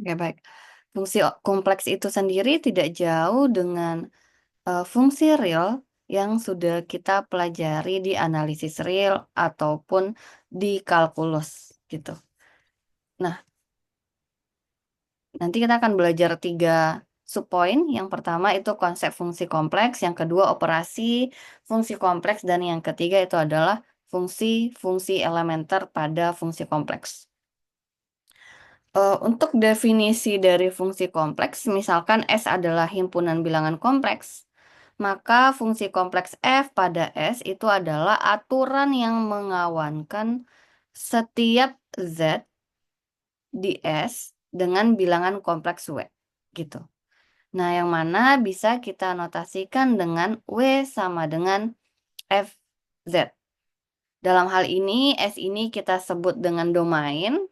Oke, baik. Fungsi kompleks itu sendiri tidak jauh dengan fungsi real yang sudah kita pelajari di analisis real ataupun di kalkulus gitu. Nah, nanti kita akan belajar 3 subpoin. Yang pertama itu konsep fungsi kompleks, yang kedua operasi fungsi kompleks, dan yang ketiga itu adalah fungsi-fungsi elementer pada fungsi kompleks. Untuk definisi dari fungsi kompleks, misalkan S adalah himpunan bilangan kompleks, maka fungsi kompleks F pada S itu adalah aturan yang mengawankan setiap Z di S dengan bilangan kompleks W, gitu. Nah, yang mana bisa kita notasikan dengan W sama dengan FZ. Dalam hal ini, S ini kita sebut dengan domain,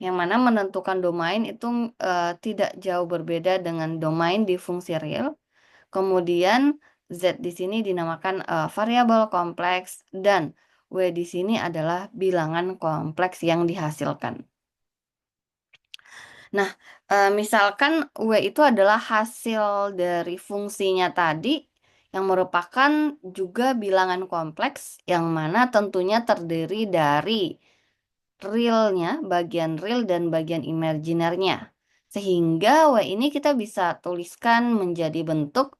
yang mana menentukan domain itu tidak jauh berbeda dengan domain di fungsi real. Kemudian Z di sini dinamakan variabel kompleks, dan W di sini adalah bilangan kompleks yang dihasilkan. Nah, misalkan W itu adalah hasil dari fungsinya tadi, yang merupakan juga bilangan kompleks, yang mana tentunya terdiri dari realnya, bagian real dan bagian imaginernya. Sehingga W ini kita bisa tuliskan menjadi bentuk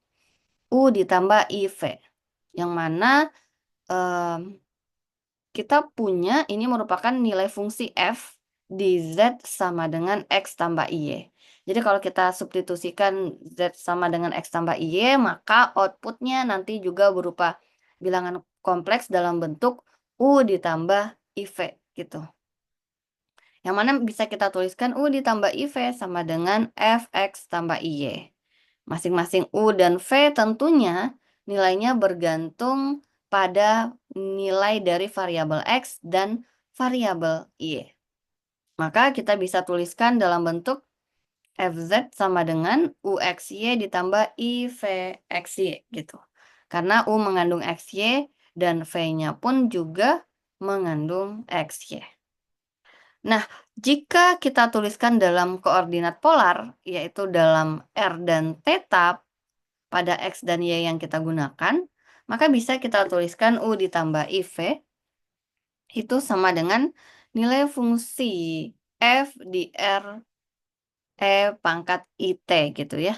U ditambah IV. Yang mana kita punya ini merupakan nilai fungsi F di Z sama dengan X tambah Y. Jadi kalau kita substitusikan Z sama dengan X tambah Y, maka outputnya nanti juga berupa bilangan kompleks dalam bentuk U ditambah IV gitu. Yang mana bisa kita tuliskan U ditambah IV sama dengan Fx tambah Y. Masing-masing U dan V tentunya nilainya bergantung pada nilai dari variabel X dan variabel Y. Maka kita bisa tuliskan dalam bentuk Fz sama dengan UXY ditambah IVXY gitu. Karena U mengandung XY dan V-nya pun juga mengandung XY. Nah, jika kita tuliskan dalam koordinat polar, yaitu dalam R dan theta pada X dan Y yang kita gunakan, maka bisa kita tuliskan U ditambah IV itu sama dengan nilai fungsi F di R E pangkat IT gitu ya.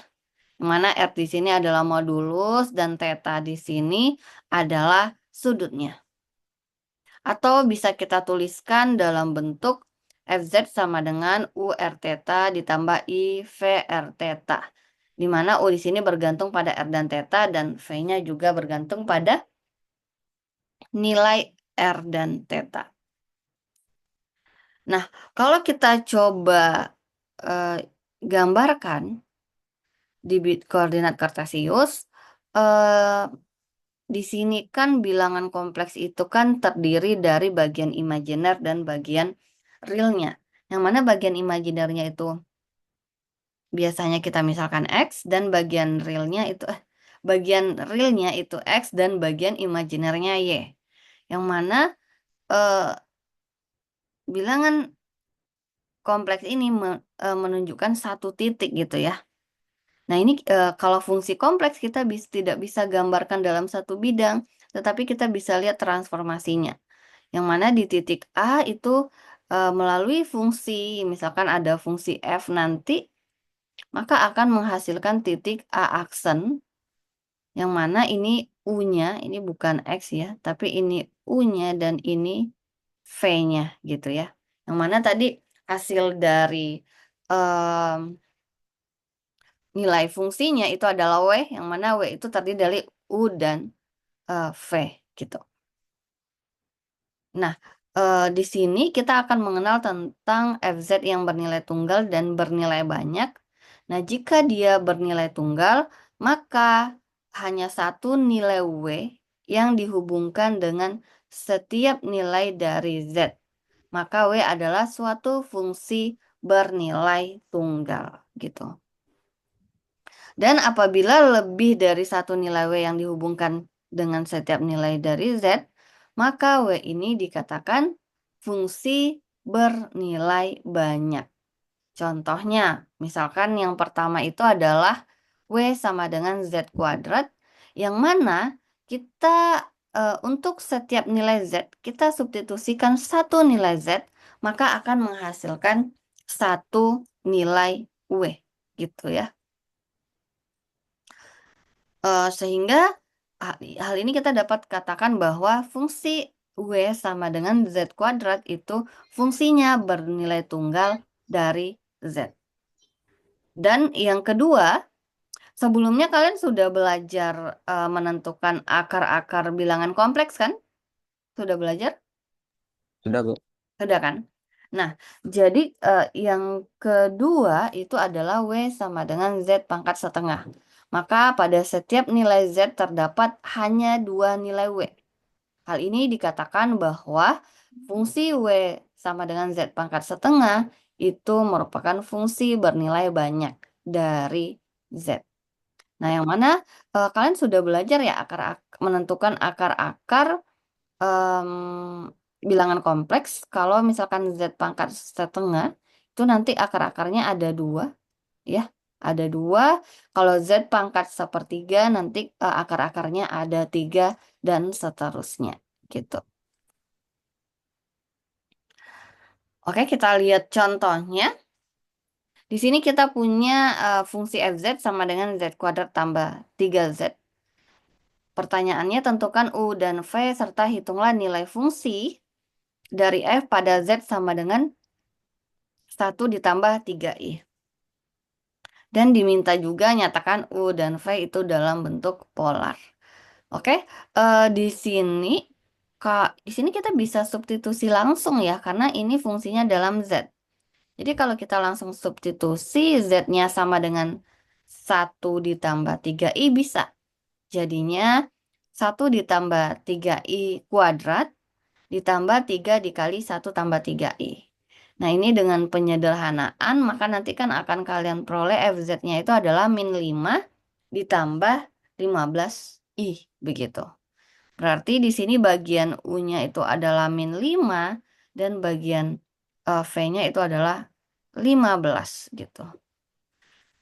Yang mana R di sini adalah modulus dan theta di sini adalah sudutnya. Atau bisa kita tuliskan dalam bentuk Fz sama dengan UR theta ditambah IVR theta. Di mana U di sini bergantung pada R dan theta dan V-nya juga bergantung pada nilai R dan theta. Nah, kalau kita coba gambarkan di koordinat Kartesius, di sini kan bilangan kompleks itu kan terdiri dari bagian imajiner dan bagian realnya. Yang mana bagian imajinernya itu biasanya kita misalkan X dan bagian realnya itu X dan bagian imajinernya Y. Yang mana bilangan kompleks ini menunjukkan satu titik gitu ya. Nah, ini kalau fungsi kompleks kita tidak bisa gambarkan dalam satu bidang, tetapi kita bisa lihat transformasinya. Yang mana di titik A itu melalui fungsi, misalkan ada fungsi F nanti, maka akan menghasilkan titik A aksen, yang mana ini U-nya, ini bukan X ya, tapi ini U-nya dan ini V-nya gitu ya. Yang mana tadi hasil dari nilai fungsinya itu adalah W, yang mana W itu terdiri dari U dan V gitu. Nah, di sini kita akan mengenal tentang Fz yang bernilai tunggal dan bernilai banyak. Nah, jika dia bernilai tunggal, maka hanya satu nilai W yang dihubungkan dengan setiap nilai dari Z. Maka W adalah suatu fungsi bernilai tunggal gitu. Dan apabila lebih dari satu nilai W yang dihubungkan dengan setiap nilai dari Z, maka W ini dikatakan fungsi bernilai banyak. Contohnya, misalkan yang pertama itu adalah W sama dengan Z kuadrat, yang mana kita untuk setiap nilai Z, kita substitusikan satu nilai Z, maka akan menghasilkan satu nilai W, gitu ya. Sehingga hal ini kita dapat katakan bahwa fungsi W sama dengan Z kuadrat itu fungsinya bernilai tunggal dari Z. Dan yang kedua, sebelumnya kalian sudah belajar menentukan akar-akar bilangan kompleks kan? Sudah belajar? Sudah, Bu. Sudah kan? Nah, jadi yang kedua itu adalah W sama dengan Z pangkat setengah. Maka pada setiap nilai Z terdapat hanya dua nilai W. Hal ini dikatakan bahwa fungsi W sama dengan Z pangkat setengah itu merupakan fungsi bernilai banyak dari Z. Nah, yang mana kalian sudah belajar ya menentukan akar-akar bilangan kompleks. Kalau misalkan Z pangkat setengah, itu nanti akar-akarnya ada dua, ya. Ada dua. Kalau Z pangkat sepertiga, nanti akar-akarnya ada tiga dan seterusnya, gitu. Oke, kita lihat contohnya. Di sini kita punya fungsi fz sama dengan z kuadrat tambah 3z. Pertanyaannya, tentukan U dan V serta hitunglah nilai fungsi dari F pada Z sama dengan 1 ditambah 3i. Dan diminta juga nyatakan U dan V itu dalam bentuk polar. Oke, di sini kita bisa substitusi langsung ya, karena ini fungsinya dalam Z. Jadi kalau kita langsung substitusi Z-nya sama dengan 1 ditambah 3i bisa. Jadinya 1 ditambah 3i kuadrat ditambah 3 dikali 1 tambah 3i. Nah, ini dengan penyederhanaan, maka nanti kan akan kalian peroleh FZ-nya itu adalah min 5 ditambah 15i, begitu. Berarti di sini bagian U-nya itu adalah min 5 dan bagian V-nya itu adalah 15 gitu.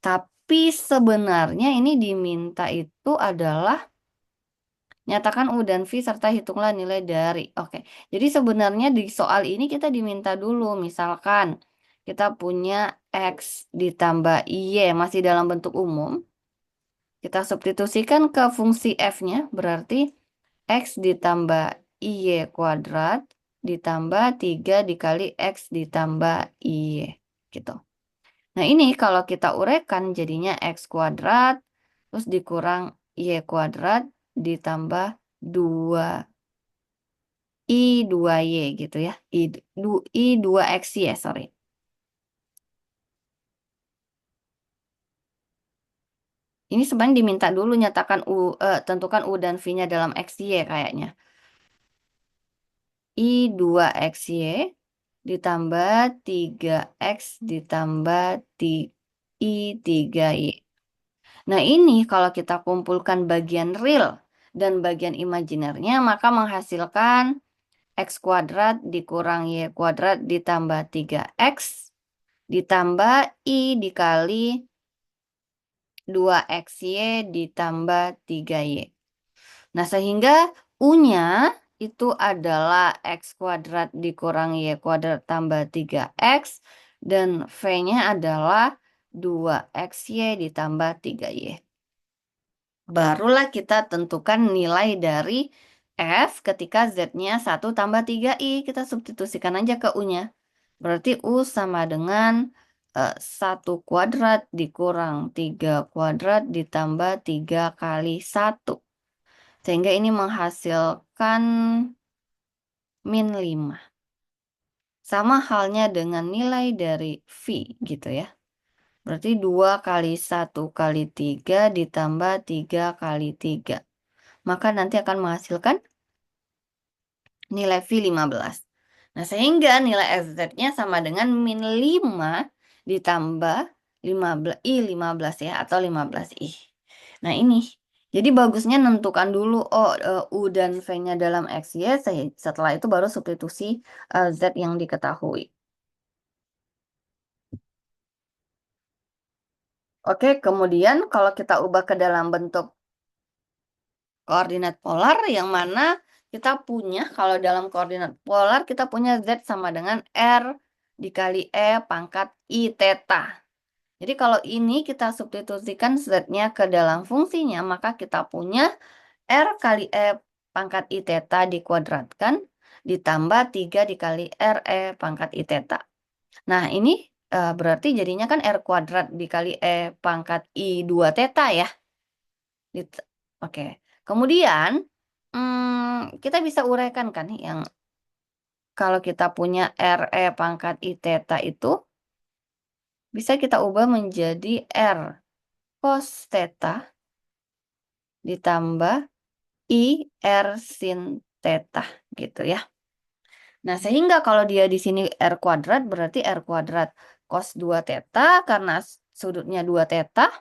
Tapi sebenarnya ini diminta itu adalah nyatakan U dan V serta hitunglah nilai dari. Oke, jadi sebenarnya di soal ini kita diminta dulu, misalkan kita punya X ditambah Y masih dalam bentuk umum. Kita substitusikan ke fungsi F-nya, berarti X ditambah Y kuadrat ditambah 3 dikali X ditambah Y. Gitu. Nah, ini kalau kita uraikan jadinya X kuadrat, terus dikurang Y kuadrat, ditambah 2 I2Y gitu ya. I2XY, sorry. Ini sebenarnya diminta dulu nyatakan tentukan U dan V-nya dalam XY kayaknya. I2XY ditambah 3X ditambah I3Y. Nah, ini kalau kita kumpulkan bagian real dan bagian imajinernya, maka menghasilkan X kuadrat dikurang Y kuadrat ditambah 3X ditambah I dikali 2XY ditambah 3Y. Nah, sehingga U-nya itu adalah X kuadrat dikurang Y kuadrat tambah 3X dan V-nya adalah 2XY ditambah 3Y. Barulah kita tentukan nilai dari F ketika Z-nya 1 tambah 3i. Kita substitusikan aja ke U-nya. Berarti U sama dengan 1 kuadrat dikurang 3 kuadrat ditambah 3 kali 1. Sehingga ini menghasilkan min 5. Sama halnya dengan nilai dari V gitu ya. Berarti 2 kali 1 kali 3 ditambah 3 kali 3. Maka nanti akan menghasilkan nilai V 15. Nah, sehingga nilai FZ-nya sama dengan min 5 ditambah 15 ya, atau 15i. Nah, ini. Jadi bagusnya nentukan dulu U dan V-nya dalam XY, setelah itu baru substitusi Z yang diketahui. Oke, kemudian kalau kita ubah ke dalam bentuk koordinat polar, yang mana kita punya, kalau dalam koordinat polar, kita punya Z sama dengan R dikali E pangkat I theta. Jadi kalau ini kita substitusikan Z-nya ke dalam fungsinya, maka kita punya R kali E pangkat I theta dikuadratkan, ditambah 3 dikali R E pangkat I theta. Nah, ini berarti jadinya kan R kuadrat dikali E pangkat I 2 theta ya. Oke. Kemudian, kita bisa uraikan kan yang kalau kita punya R E pangkat I theta itu, bisa kita ubah menjadi R cos theta ditambah I R sin theta gitu ya. Nah, sehingga kalau dia di sini R kuadrat berarti R kuadrat cos 2 theta karena sudutnya 2 theta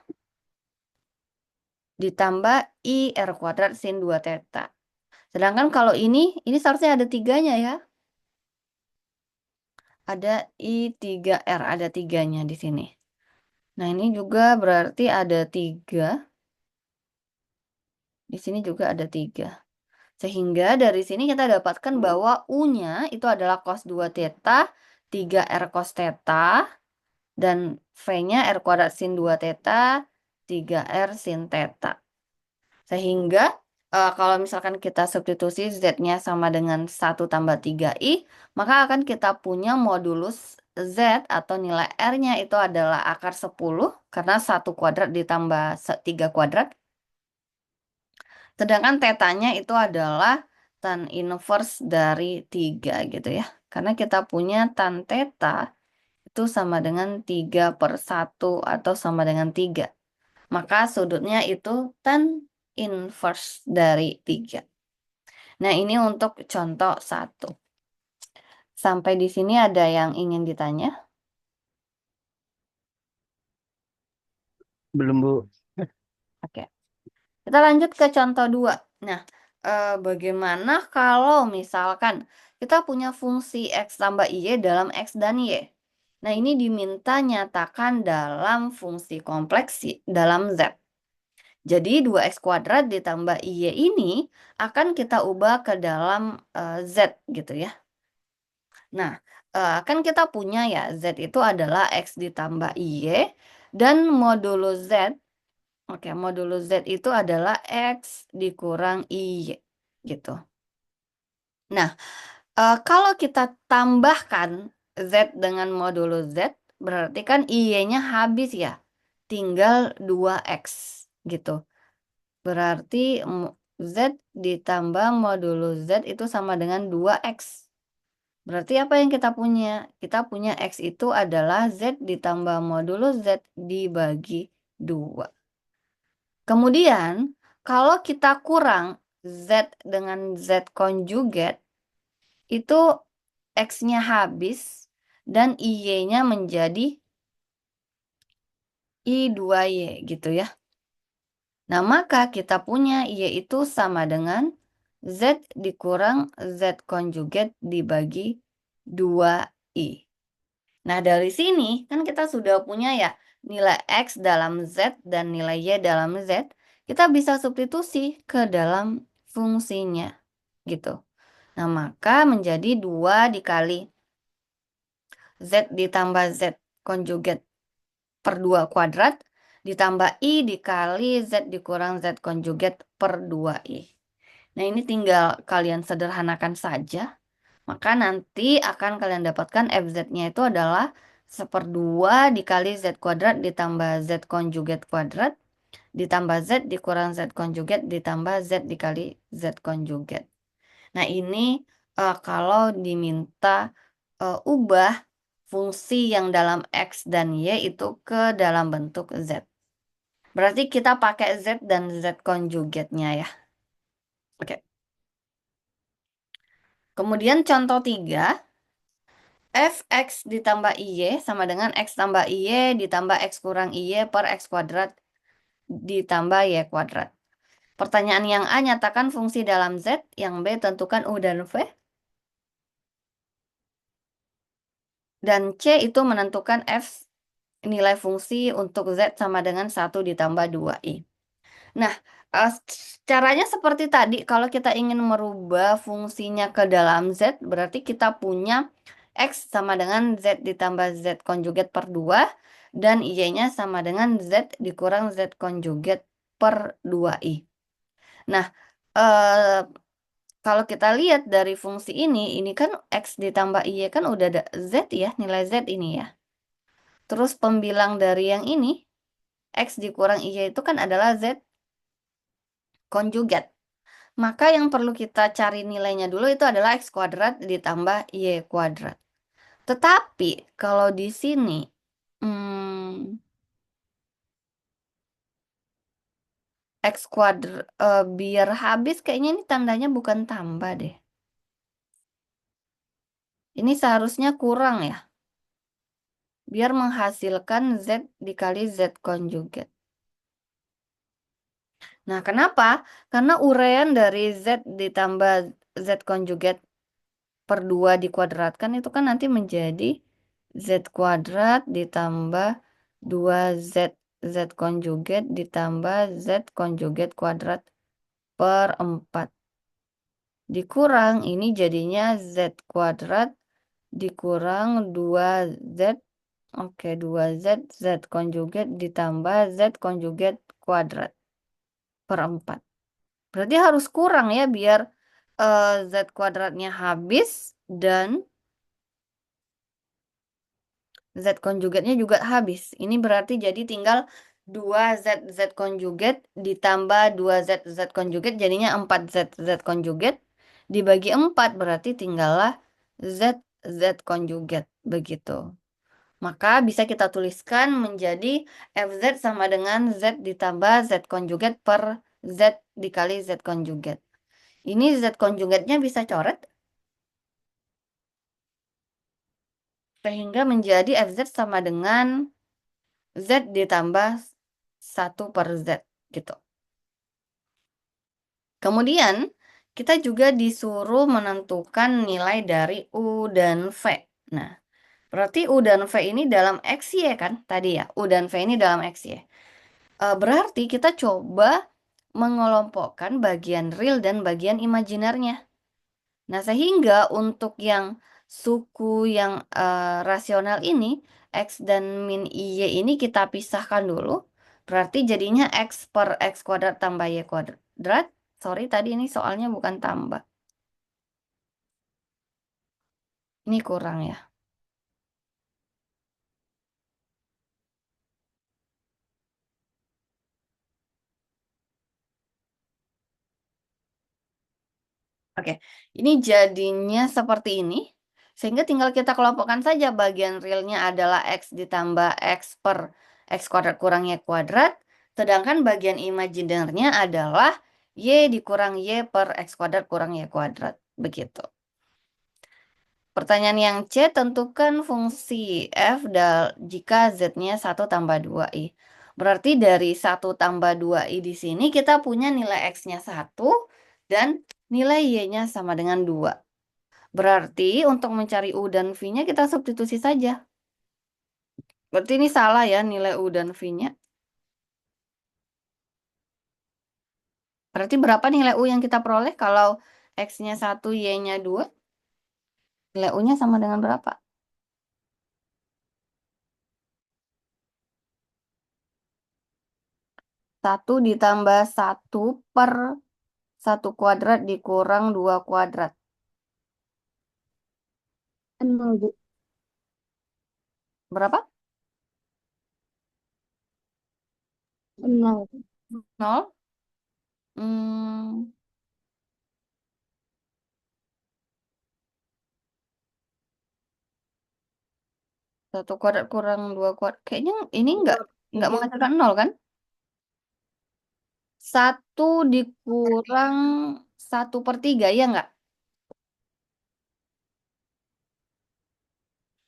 ditambah I R kuadrat sin 2 theta. Sedangkan kalau ini seharusnya ada tiganya ya. Ada I3R, ada tiganya di sini. Nah, ini juga berarti ada 3. Di sini juga ada 3. Sehingga dari sini kita dapatkan bahwa U-nya itu adalah cos 2 theta, 3R cos theta, dan V-nya R kuadrat sin 2 theta, 3R sin theta. Sehingga kalau misalkan kita substitusi Z-nya sama dengan 1 tambah 3I, maka akan kita punya modulus Z atau nilai R-nya itu adalah akar 10, karena 1 kuadrat ditambah 3 kuadrat. Sedangkan tetanya itu adalah tan inverse dari 3 gitu ya. Karena kita punya tan theta itu sama dengan 3/1 atau sama dengan 3. Maka sudutnya itu tan inverse dari 3. Nah, ini untuk contoh 1. Sampai di sini ada yang ingin ditanya? Belum, Bu. Oke. Kita lanjut ke contoh 2. Nah, bagaimana kalau misalkan kita punya fungsi X tambah Y dalam X dan Y? Nah, ini diminta nyatakan dalam fungsi kompleks dalam Z. Jadi 2X kuadrat ditambah Y ini akan kita ubah ke dalam Z gitu ya. Nah, kan kita punya ya, Z itu adalah X ditambah Y, dan modulus Z, oke, modulus Z itu adalah X dikurang Y, gitu. Nah, kalau kita tambahkan Z dengan modulus Z, berarti kan Y-nya habis ya, tinggal 2X, gitu. Berarti Z ditambah modulus Z itu sama dengan 2X. Berarti apa yang kita punya? Kita punya X itu adalah Z ditambah modulus Z dibagi 2. Kemudian, kalau kita kurang Z dengan Z konjugat, itu X-nya habis dan Y-nya menjadi I2Y gitu ya. Nah, maka kita punya Y itu sama dengan Z dikurang Z konjugat dibagi 2I. Nah, dari sini kan kita sudah punya ya nilai X dalam Z dan nilai Y dalam Z. Kita bisa substitusi ke dalam fungsinya gitu. Nah, maka menjadi 2 dikali Z ditambah Z konjugat per 2 kuadrat ditambah I dikali Z dikurang Z konjugat per 2I. Nah, ini tinggal kalian sederhanakan saja. Maka nanti akan kalian dapatkan FZ-nya itu adalah 1/2 dikali Z kuadrat ditambah Z konjugat kuadrat ditambah Z dikurang Z konjugat ditambah Z dikali Z konjugat. Nah, ini kalau diminta ubah fungsi yang dalam X dan Y itu ke dalam bentuk Z. Berarti kita pakai Z dan Z konjugatnya ya. Oke. Kemudian contoh 3. Fx ditambah Y sama dengan X tambah Y ditambah X kurang Y per X kuadrat ditambah Y kuadrat. Pertanyaan yang A, nyatakan fungsi dalam Z, yang B, tentukan U dan V, dan C itu menentukan F nilai fungsi untuk Z sama dengan 1 ditambah 2I. Nah, caranya seperti tadi, kalau kita ingin merubah fungsinya ke dalam Z, berarti kita punya X sama dengan Z ditambah Z konjugat per 2, dan Y-nya sama dengan Z dikurang Z konjugat per 2I. Nah, eh, kalau kita lihat dari fungsi ini kan X ditambah Y kan udah ada Z ya, nilai Z ini ya. Terus pembilang dari yang ini, X dikurang Y itu kan adalah Z konjugat. Maka yang perlu kita cari nilainya dulu itu adalah X kuadrat ditambah Y kuadrat. Tetapi kalau di sini, hmm, X kuadrat, biar habis kayaknya ini tandanya bukan tambah deh. Ini seharusnya kurang ya. Biar menghasilkan Z dikali Z konjugat. Nah, kenapa? Karena urean dari Z ditambah Z konjugat per 2 dikuadratkan itu kan nanti menjadi Z kuadrat ditambah 2Z Z konjugat ditambah Z konjugat kuadrat per 4. Dikurang ini jadinya Z kuadrat dikurang 2Z. Oke, 2Z Z konjugat ditambah Z konjugat kuadrat per 4. Berarti harus kurang ya biar Z kuadratnya habis dan Z konjugatnya juga habis. Ini berarti jadi tinggal 2Z Z konjugat ditambah 2Z Z konjugat jadinya 4Z Z konjugat. Dibagi 4 berarti tinggallah Z Z konjugat. Begitu. Maka bisa kita tuliskan menjadi FZ sama dengan Z ditambah Z konjugat per Z dikali Z konjugat. Ini Z konjugatnya bisa coret sehingga menjadi FZ sama dengan Z ditambah 1 per Z gitu. Kemudian kita juga disuruh menentukan nilai dari U dan V. Nah, berarti U dan V ini dalam XY kan tadi ya. U dan V ini dalam XY. Berarti kita coba mengelompokkan bagian real dan bagian imajinernya. Nah, sehingga untuk yang suku yang rasional ini, X dan min Y ini kita pisahkan dulu. Berarti jadinya X per X kuadrat tambah Y kuadrat. Sorry, tadi ini soalnya bukan tambah. Ini kurang ya. Oke, ini jadinya seperti ini. Sehingga tinggal kita kelompokkan saja bagian realnya adalah X ditambah X per X kuadrat kurang Y kuadrat. Sedangkan bagian imajinernya adalah Y dikurang Y per X kuadrat kurang Y kuadrat. Begitu. Pertanyaan yang C, tentukan fungsi F jika Z-nya 1 tambah 2I. Berarti dari 1 tambah 2I di sini kita punya nilai X-nya 1 dan nilai Y-nya sama dengan 2. Berarti untuk mencari U dan V-nya kita substitusi saja. Berarti ini salah ya nilai U dan V-nya. Berarti berapa nilai U yang kita peroleh kalau X-nya 1, Y-nya 2? Nilai U-nya sama dengan berapa? 1 ditambah 1 per 1 kuadrat dikurang 2 kuadrat. 0, Bu. Berapa? 0. 0? Hmm, 1 kuadrat kurang 2 kuadrat. Kayaknya ini nggak menghasilkan 0 kan? 1 dikurang 1/3, ya nggak?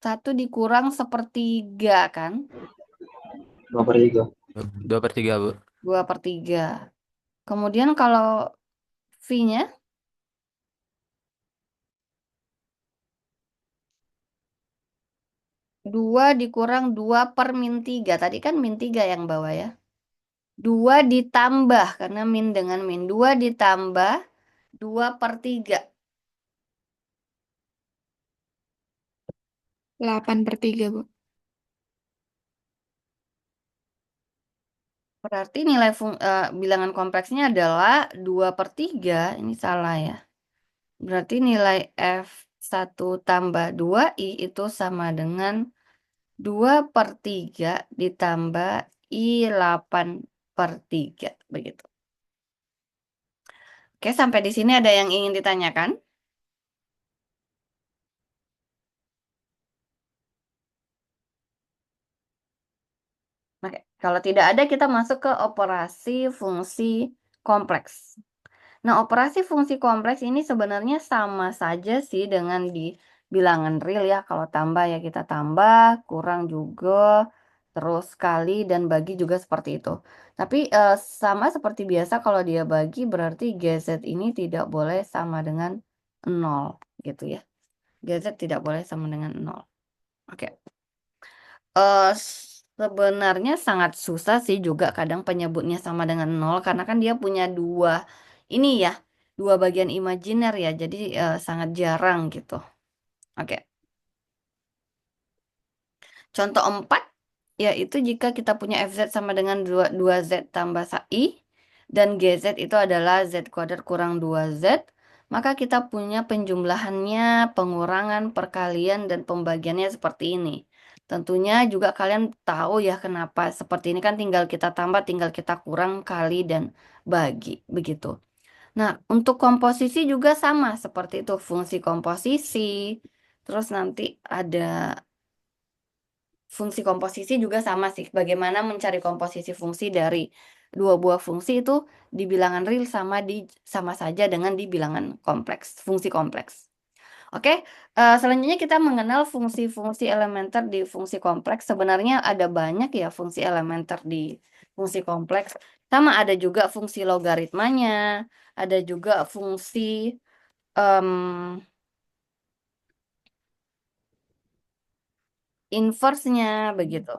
1 dikurang 1/3 kan? 2/3. 2/3, Bu. 2/3. Kemudian kalau V-nya, 2 dikurang 2 per min 3. Tadi kan min 3 yang bawah ya. 2 ditambah, karena min dengan min. 2 ditambah 2 per 3. 8/3, Bu. Berarti nilai bilangan kompleksnya adalah 2 per 3. Ini salah ya. Berarti nilai F1 tambah 2I itu sama dengan 2 per 3 ditambah I 8 per 3. Begitu. Oke, sampai di sini ada yang ingin ditanyakan? Oke, kalau tidak ada kita masuk ke operasi fungsi kompleks. Nah, operasi fungsi kompleks ini sebenarnya sama saja sih dengan di bilangan real ya. Kalau tambah ya kita tambah, kurang juga, terus kali dan bagi juga seperti itu. Tapi sama seperti biasa kalau dia bagi berarti GZ ini tidak boleh sama dengan 0 gitu ya. GZ tidak boleh sama dengan 0. Oke. Sebenarnya sangat susah sih juga kadang penyebutnya sama dengan 0 karena kan dia punya dua ini ya, dua bagian imajiner ya. Jadi sangat jarang gitu. Oke. Contoh 4 yaitu jika kita punya FZ sama dengan 2Z tambah I dan GZ itu adalah Z kuadrat kurang 2Z, maka kita punya penjumlahannya, pengurangan, perkalian, dan pembagiannya seperti ini. Tentunya juga kalian tahu ya kenapa seperti ini kan tinggal kita tambah, tinggal kita kurang, kali, dan bagi. Begitu. Nah, untuk komposisi juga sama seperti itu. Fungsi komposisi, terus nanti ada fungsi komposisi juga sama sih. Bagaimana mencari komposisi fungsi dari dua buah fungsi itu di bilangan real sama saja dengan di bilangan kompleks, fungsi kompleks. Oke, selanjutnya kita mengenal fungsi-fungsi elementer di fungsi kompleks. Sebenarnya ada banyak ya fungsi elementer di fungsi kompleks. Sama ada juga fungsi logaritmanya, ada juga fungsi inverse-nya begitu.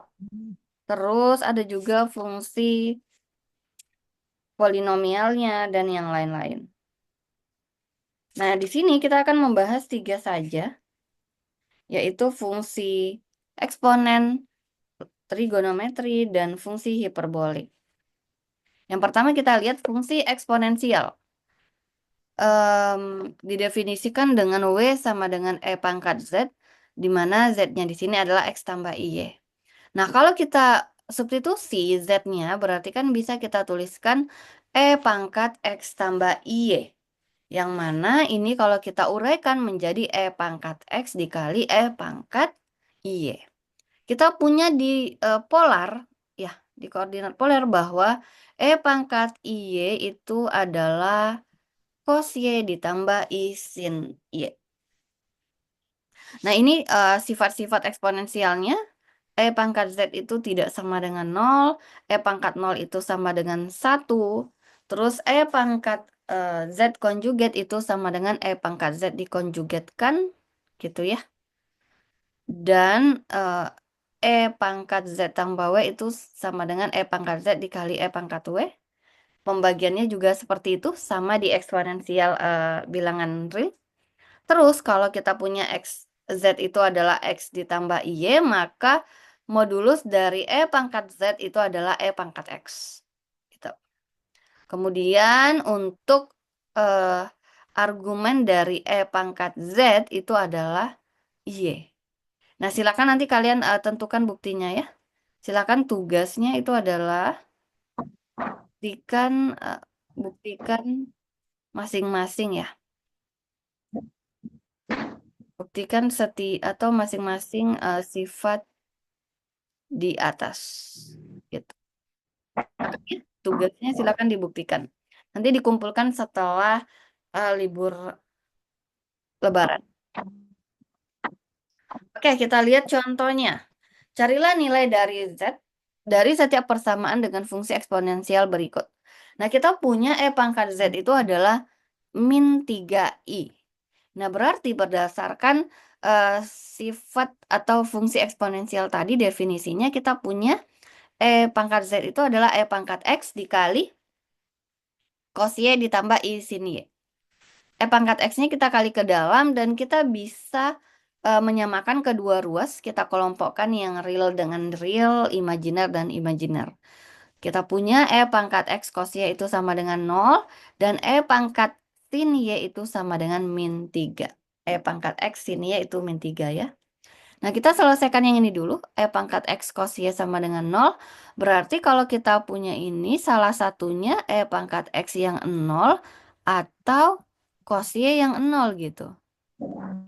Terus ada juga fungsi polinomialnya dan yang lain-lain. Nah, di sini kita akan membahas 3 saja, yaitu fungsi eksponen, trigonometri, dan fungsi hiperbolik. Yang pertama kita lihat fungsi eksponensial. Didefinisikan dengan W sama dengan E pangkat Z, di mana Z-nya di sini adalah X tambah IY. Nah, kalau kita substitusi Z-nya, berarti kan bisa kita tuliskan E pangkat X tambah IY. Yang mana ini kalau kita uraikan menjadi E pangkat X dikali E pangkat IY. Kita punya di polar, ya, di koordinat polar bahwa E pangkat IY itu adalah cos Y ditambah I sin Y. Nah, ini sifat-sifat eksponensialnya. E pangkat Z itu tidak sama dengan 0, E pangkat 0 itu sama dengan 1, terus E pangkat Z konjugat itu sama dengan E pangkat Z dikonjugatkan, gitu ya. Dan E pangkat Z tambah W itu sama dengan E pangkat Z dikali E pangkat W. Pembagiannya juga seperti itu, sama di eksponensial bilangan real. Terus kalau kita punya Z itu adalah X ditambah Y, maka modulus dari E pangkat Z itu adalah E pangkat X. Gitu. Kemudian untuk argumen dari E pangkat Z itu adalah Y. Nah, silakan nanti kalian tentukan buktinya ya. Silakan tugasnya itu adalah buktikan masing-masing ya. Buktikan atau masing-masing sifat di atas. Gitu. Tugasnya silakan dibuktikan. Nanti dikumpulkan setelah libur Lebaran. Oke, kita lihat contohnya. Carilah nilai dari Z dari setiap persamaan dengan fungsi eksponensial berikut. Nah, kita punya E pangkat Z itu adalah min 3I. Nah, berarti berdasarkan sifat atau fungsi eksponensial tadi definisinya kita punya E pangkat Z itu adalah E pangkat X dikali cos Y ditambah I sin Y. E pangkat X-nya kita kali ke dalam dan kita bisa menyamakan kedua ruas. Kita kelompokkan yang real dengan real, imajiner dan imajiner. Kita punya E pangkat X cos Y itu sama dengan 0 dan E pangkat sin Y itu sama dengan min 3. E pangkat X sin Y itu min 3 ya. Nah, kita selesaikan yang ini dulu. E pangkat X cos Y sama dengan 0. Berarti kalau kita punya ini, salah satunya E pangkat X yang 0 atau cos Y yang 0 gitu.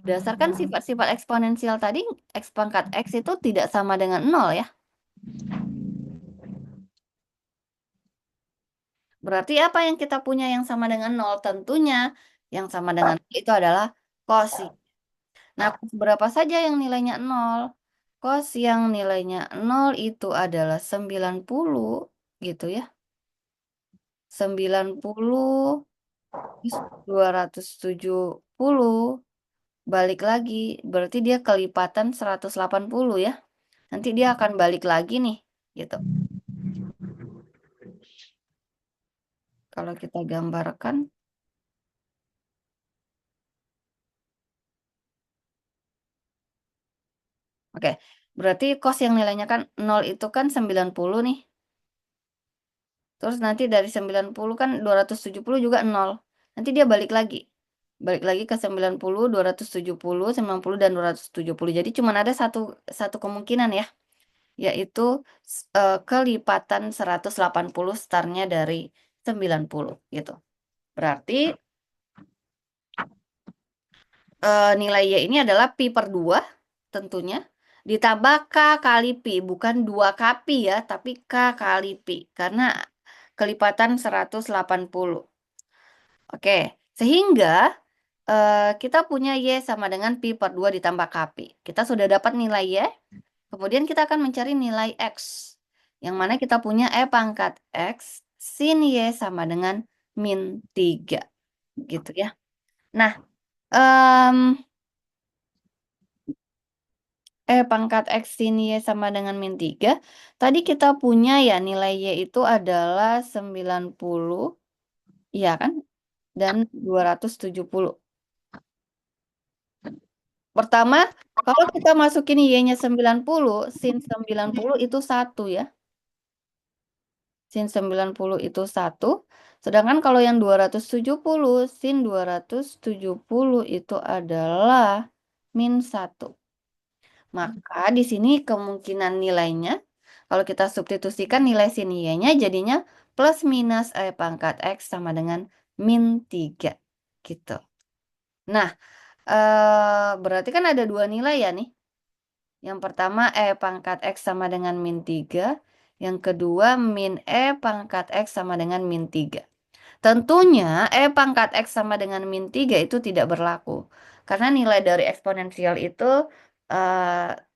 Berdasarkan sifat-sifat eksponensial tadi, X pangkat X itu tidak sama dengan 0 ya. Berarti apa yang kita punya yang sama dengan 0? Tentunya yang sama dengan 0 itu adalah cos Y. Nah, cos berapa saja yang nilainya 0? Cos yang nilainya 0 itu adalah 90 gitu ya. 90 terus 270 balik lagi. Berarti dia kelipatan 180 ya. Nanti dia akan balik lagi nih gitu. Kalau kita gambarkan. Oke, berarti cos yang nilainya kan 0 itu kan 90 nih. Terus nanti dari 90 kan 270 juga 0. Nanti dia balik lagi. Balik lagi ke 90, 270, 90, dan 270. Jadi cuma ada satu kemungkinan ya. Yaitu kelipatan 180 startnya dari 90 gitu. Berarti nilai Y ini adalah pi per 2 tentunya. Ditambah K kali pi. Bukan 2 kali pi ya, tapi K kali pi. Karena kelipatan 180. Oke, sehingga kita punya Y sama dengan pi per 2 ditambah KP. Kita sudah dapat nilai Y, kemudian kita akan mencari nilai X. Yang mana kita punya E pangkat X sin Y sama dengan min 3. Gitu ya. Nah, E pangkat X sin Y sama dengan min 3. Tadi kita punya ya nilai Y itu adalah 90. Iya kan? Dan 270. Pertama, kalau kita masukin Y-nya 90, sin 90 itu 1 ya. Sin 90 itu 1. Sedangkan kalau yang 270, sin 270 itu adalah min 1. Maka di sini kemungkinan nilainya, kalau kita substitusikan nilai sin Y-nya jadinya plus minus E pangkat X sama dengan min 3. Gitu. Nah, berarti kan ada dua nilai ya nih. Yang pertama E pangkat X sama dengan min 3. Yang kedua min E pangkat X sama dengan min 3. Tentunya E pangkat X sama dengan min 3 itu tidak berlaku. Karena nilai dari eksponensial itu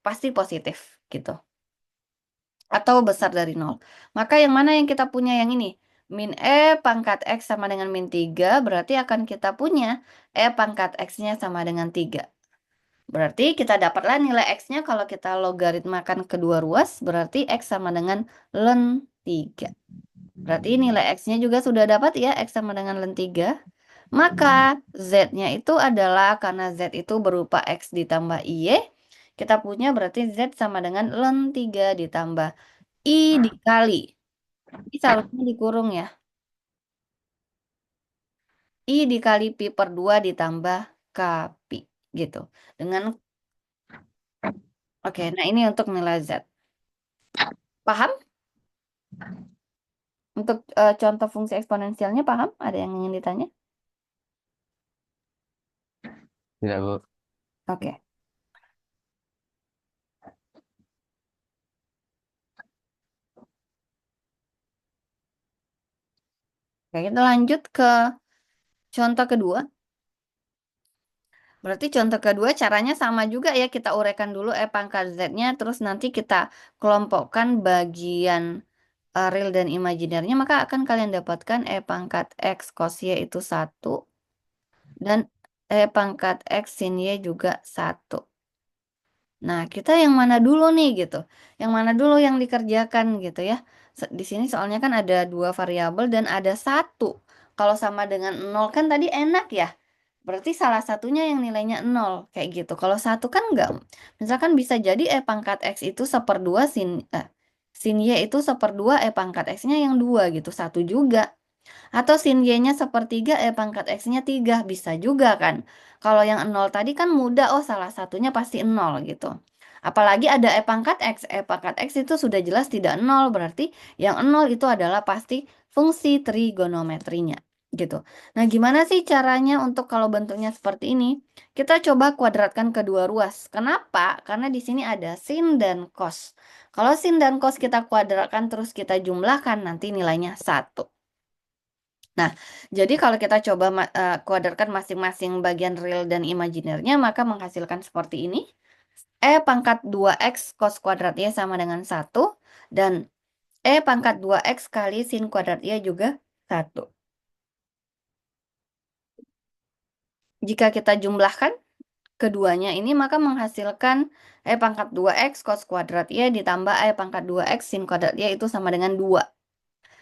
pasti positif gitu. Atau besar dari 0. Maka yang mana yang kita punya yang ini? Min E pangkat X sama dengan min 3 berarti akan kita punya E pangkat X-nya sama dengan 3. Berarti kita dapatlah nilai X-nya kalau kita logaritmakan kedua ruas, berarti X sama dengan ln 3. Berarti nilai X-nya juga sudah dapat ya, X sama dengan ln 3. Maka Z-nya itu adalah, karena Z itu berupa X ditambah Y, kita punya berarti Z sama dengan ln 3 ditambah I dikali. Ini seharusnya dikurung ya. I dikali pi per 2 ditambah K pi. Gitu. Dengan Oke, nah ini untuk nilai Z. Paham? Untuk contoh fungsi eksponensialnya paham? Ada yang ingin ditanya? Tidak, Bu. Oke. Oke, kita lanjut ke contoh kedua. Berarti contoh kedua caranya sama juga ya. Kita uraikan dulu E pangkat Z-nya. Terus nanti kita kelompokkan bagian real dan imajinernya. Maka akan kalian dapatkan E pangkat X cos Y itu 1. Dan E pangkat X sin Y juga 1. Nah, kita yang mana dulu nih gitu? Yang mana dulu yang dikerjakan gitu ya? Di sini soalnya kan ada dua variabel dan ada satu. Kalau sama dengan 0 kan tadi enak ya. Berarti salah satunya yang nilainya 0 kayak gitu. Kalau satu kan enggak. Misalkan bisa jadi E pangkat X itu seperdua sin Y itu seperdua E pangkat X-nya yang 2 gitu. Satu juga. Atau sin Y-nya sepertiga, pangkat X-nya 3. Bisa juga kan. Kalau yang 0 tadi kan mudah, oh salah satunya pasti 0 gitu. Apalagi ada E pangkat X. E pangkat X itu sudah jelas tidak 0. Berarti yang 0 itu adalah pasti fungsi trigonometrinya. Gitu. Nah, gimana sih caranya untuk kalau bentuknya seperti ini? Kita coba kuadratkan kedua ruas. Kenapa? Karena di sini ada sin dan cos. Kalau sin dan cos kita kuadratkan terus kita jumlahkan, nanti nilainya 1. Nah, jadi kalau kita coba kuadratkan masing-masing bagian real dan imajinernya, maka menghasilkan seperti ini. E pangkat 2X cos kuadrat Y sama dengan 1. Dan E pangkat 2X kali sin kuadrat Y juga 1. Jika kita jumlahkan keduanya ini, maka menghasilkan E pangkat 2X cos kuadrat Y ditambah E pangkat 2X sin kuadrat Y itu sama dengan 2.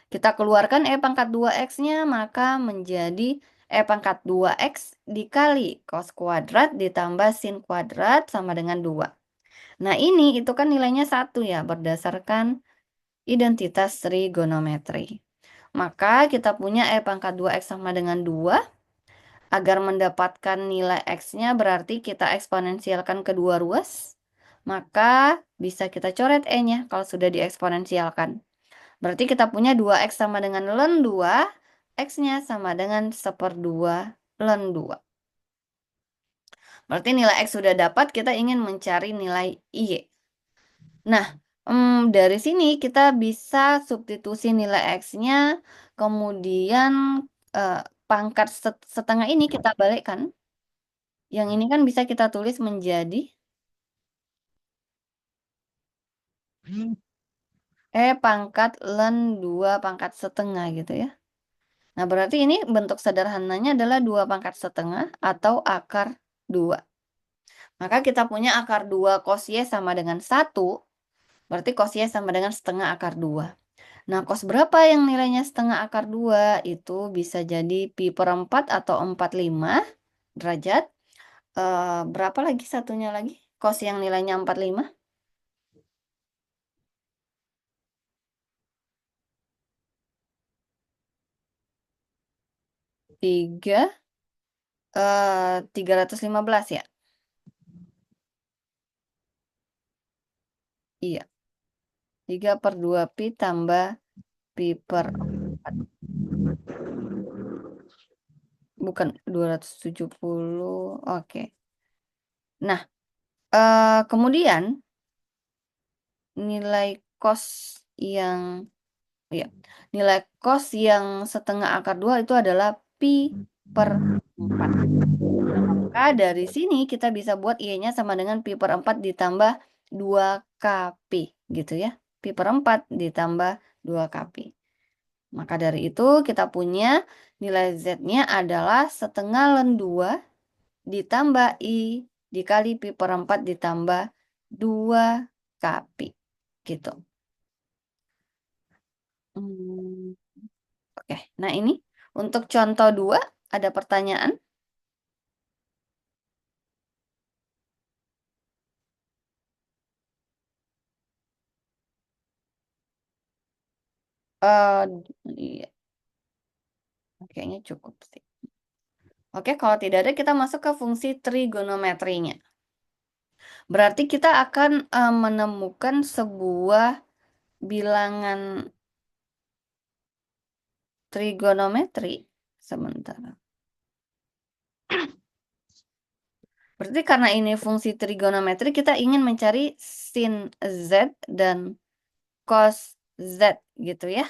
Kita keluarkan E pangkat 2X-nya, maka menjadi E pangkat 2X dikali cos kuadrat ditambah sin kuadrat sama dengan 2. Nah, ini itu kan nilainya 1 ya, berdasarkan identitas trigonometri. Maka kita punya E pangkat 2X sama dengan 2. Agar mendapatkan nilai X-nya berarti kita eksponensialkan kedua ruas. Maka bisa kita coret E-nya kalau sudah dieksponensialkan. Berarti kita punya 2X sama dengan ln 2, X-nya sama dengan seperdua ln 2. Berarti nilai X sudah dapat, kita ingin mencari nilai Y. Nah, dari sini kita bisa substitusi nilai X-nya, kemudian pangkat setengah ini kita balikkan. Yang ini kan bisa kita tulis menjadi E pangkat ln 2 pangkat setengah gitu ya. Nah, berarti ini bentuk sederhananya adalah 2 pangkat setengah atau akar 2. Maka kita punya akar 2 cos Y sama dengan 1. Berarti cos Y sama dengan setengah akar 2. Nah, cos berapa yang nilainya setengah akar 2? Itu bisa jadi pi per 4 atau 45 derajat. Berapa lagi satunya lagi? Cos yang nilainya 45? 315 ya? Iya. 3 per 2 pi tambah pi per 4. Bukan 270. Oke. Nah, kemudian nilai cos yang ya, nilai cos yang setengah akar 2 itu adalah pi per 4. Nah, maka dari sini kita bisa buat Y-nya sama dengan pi per 4 ditambah 2kp gitu ya. Pi per 4 ditambah 2kp. Maka dari itu kita punya nilai Z-nya adalah setengah ln 2 ditambah I dikali pi per 4 ditambah 2kp. Gitu. Oke, nah ini untuk contoh 2 ada pertanyaan? Iya, kayaknya cukup sih. Oke, kalau tidak ada kita masuk ke fungsi trigonometrinya. Berarti kita akan menemukan sebuah bilangan trigonometri. Sebentar. Berarti karena ini fungsi trigonometri, kita ingin mencari sin Z dan cos Z gitu ya.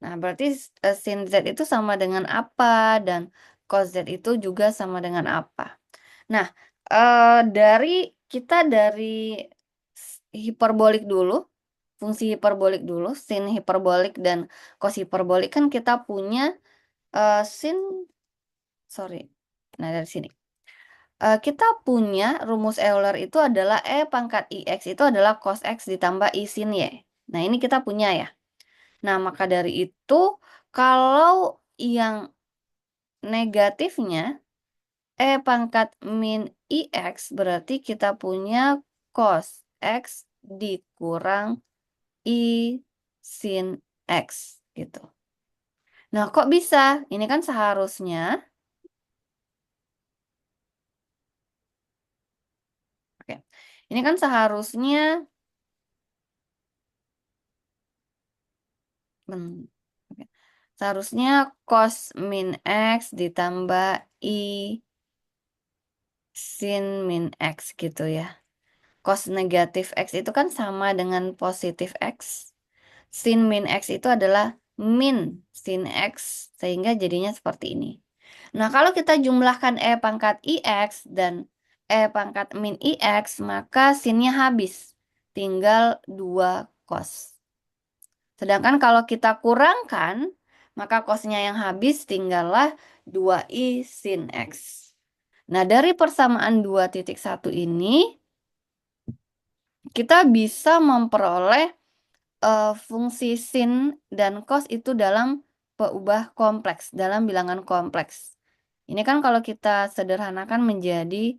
Nah, berarti sin Z itu sama dengan apa dan cos Z itu juga sama dengan apa. Nah, dari hiperbolik dulu, fungsi hiperbolik dulu, sin hiperbolik dan cos hiperbolik kan kita punya sin, sorry, nah dari sini. kita punya rumus Euler itu adalah E pangkat IX itu adalah cos X ditambah I sin Y. Nah, ini kita punya ya. Nah, maka dari itu, kalau yang negatifnya E pangkat min IX berarti kita punya cos X dikurang I sin X gitu. Nah, kok bisa? Ini kan seharusnya, oke. Ini kan seharusnya, oke. Seharusnya cos min X ditambah I sin min X gitu ya. Cos negatif X itu kan sama dengan positif X. Sin min X itu adalah min sin X, sehingga jadinya seperti ini. Nah, kalau kita jumlahkan E pangkat IX dan E pangkat min IX, maka sinnya habis. Tinggal 2 cos. Sedangkan kalau kita kurangkan, maka cosnya yang habis tinggallah 2I sin X. Nah, dari persamaan 2.1 ini, kita bisa memperoleh fungsi sin dan cos itu dalam peubah kompleks, dalam bilangan kompleks. Ini kan kalau kita sederhanakan menjadi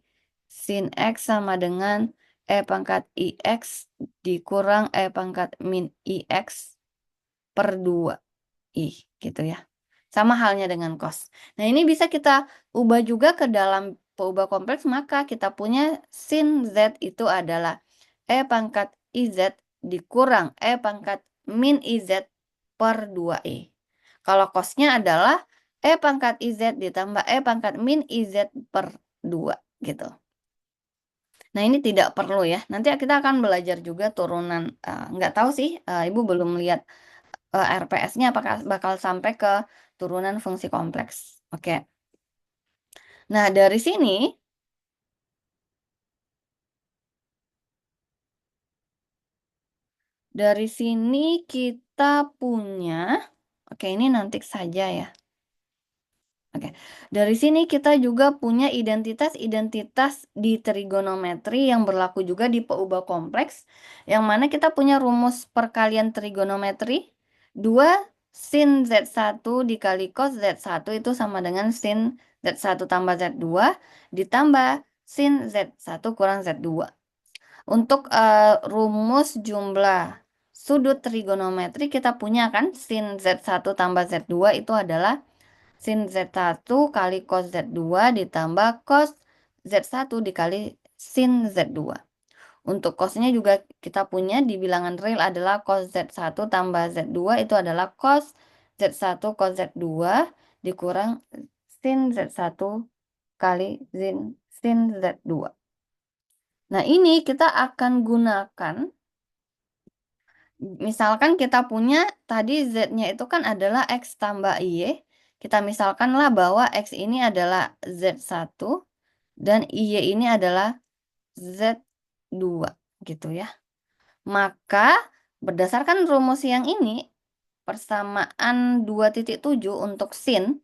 sin X sama dengan E pangkat IX dikurang E pangkat min IX per 2I gitu ya. Sama halnya dengan cos. Nah, ini bisa kita ubah juga ke dalam peubah kompleks, maka kita punya sin Z itu adalah E pangkat IZ dikurang E pangkat min IZ per 2I. Kalau cosnya adalah E pangkat IZ ditambah E pangkat min IZ per 2 gitu. Nah, ini tidak perlu ya. Nanti kita akan belajar juga turunan. Nggak tahu sih, Ibu belum lihat RPS-nya apakah bakal sampai ke turunan fungsi kompleks. Oke. Nah, dari sini kita punya, oke, ini nanti saja ya. Oke, dari sini kita juga punya identitas-identitas di trigonometri yang berlaku juga di peubah kompleks, yang mana kita punya rumus perkalian trigonometri, 2 sin Z1 dikali cos Z1 itu sama dengan sin Z1 tambah Z2 ditambah sin Z1 kurang Z2. Untuk rumus jumlah sudut trigonometri kita punya kan sin Z1 tambah Z2 itu adalah sin Z1 kali cos Z2 ditambah cos Z1 dikali sin Z2. Untuk cosnya juga kita punya di bilangan real adalah cos Z1 tambah Z2 itu adalah cos Z1 cos Z2 dikurang sin Z1 kali sin Z2. Nah, ini kita akan gunakan, misalkan kita punya tadi Z-nya itu kan adalah X tambah Y. Kita misalkanlah bahwa X ini adalah Z1 dan Y ini adalah Z2 gitu ya. Maka berdasarkan rumus yang ini, persamaan 2.7 untuk sin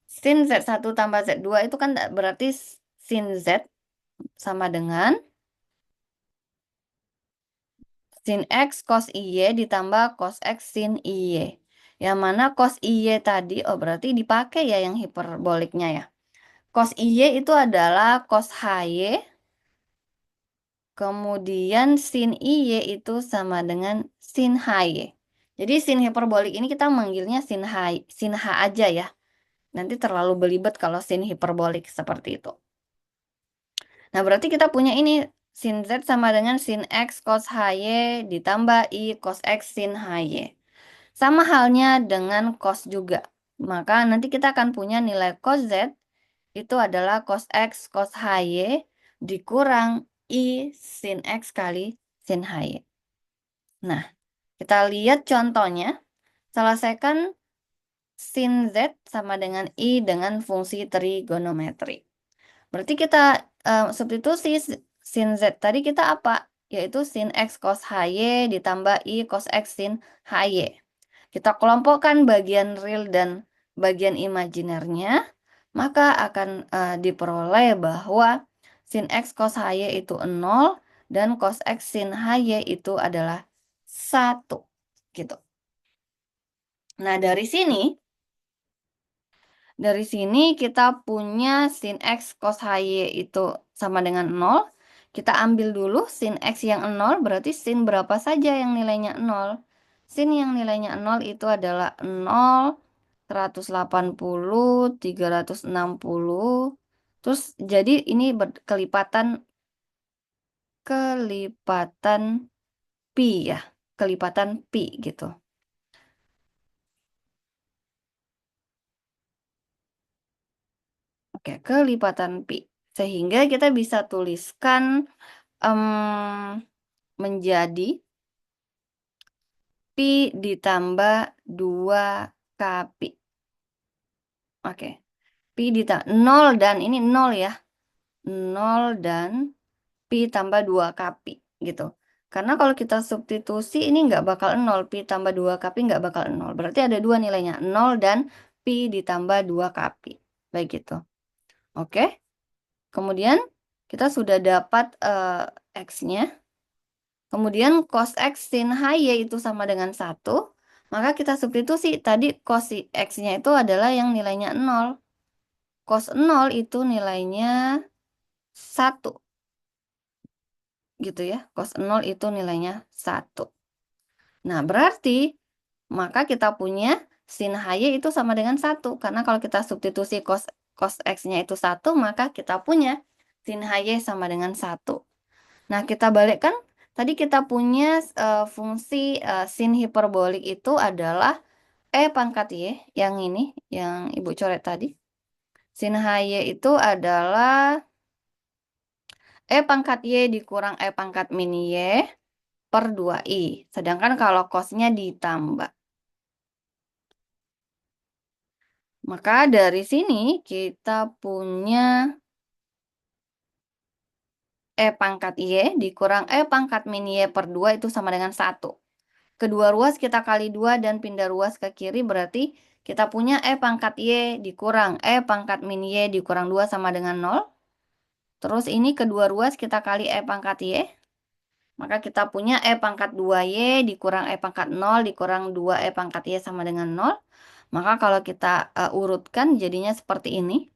Z1 tambah Z2 itu kan berarti sin Z sama dengan sin X cos IY ditambah cos X sin IY. Yang mana cos IY tadi, berarti dipakai ya yang hiperboliknya ya. Cos IY itu adalah cos HY, kemudian sin IY itu sama dengan sin HY. Jadi sin hiperbolik ini kita manggilnya sin H aja ya. Nanti terlalu belibet kalau sin hiperbolik seperti itu. Nah, berarti kita punya ini sin Z sama dengan sin X cos HY ditambah I cos X sin HY. Sama halnya dengan cos juga. Maka nanti kita akan punya nilai cos Z itu adalah cos X cos HY dikurang I sin X kali sin HY. Nah, kita lihat contohnya. Selesaikan sin Z sama dengan I dengan fungsi trigonometri. Berarti kita substitusi sin Z tadi kita apa? Yaitu sin X cos HY ditambah I cos X sin HY. Kita kelompokkan bagian real dan bagian imajinernya, maka akan diperoleh bahwa sin X cos HY itu 0 dan cos X sin HY itu adalah 1 gitu. Nah, dari sini kita punya sin X cos HY itu sama dengan 0. Kita ambil dulu sin X yang 0, berarti sin berapa saja yang nilainya 0? Sin yang nilainya 0 itu adalah 0, 180, 360. Terus jadi ini kelipatan pi ya, kelipatan pi gitu. Oke, kelipatan pi. Sehingga kita bisa tuliskan menjadi pi ditambah 2 pi. Oke. Pi ditambah 0 dan ini 0 ya. 0 dan pi tambah 2 pi gitu. Karena kalau kita substitusi ini nggak bakal 0. Pi tambah 2 pi nggak bakal 0. Berarti ada dua nilainya. 0 dan pi ditambah 2 pi. Baik gitu. Oke. Kemudian kita sudah dapat X-nya. Kemudian cos X sin HY itu sama dengan 1. Maka kita substitusi. Tadi cos X-nya itu adalah yang nilainya 0. Cos 0 itu nilainya 1. Gitu ya. Cos 0 itu nilainya 1. Nah, berarti maka kita punya sin HY itu sama dengan 1. Karena kalau kita substitusi cos X-nya itu 1, maka kita punya sin HY sama dengan 1. Nah, kita balikkan. Tadi kita punya fungsi sin hiperbolik itu adalah E pangkat Y, yang ini, yang Ibu coret tadi. Sin HY itu adalah E pangkat Y dikurang E pangkat min Y per 2I. Sedangkan kalau cosnya ditambah. Maka dari sini kita punya E pangkat Y dikurang E pangkat min Y per 2 itu sama dengan 1. Kedua ruas kita kali 2 dan pindah ruas ke kiri, berarti kita punya E pangkat Y dikurang E pangkat min Y dikurang 2 sama dengan 0. Terus ini kedua ruas kita kali E pangkat Y. Maka kita punya E pangkat 2Y dikurang E pangkat 0 dikurang 2 E pangkat Y sama dengan 0. Maka kalau kita urutkan jadinya seperti ini.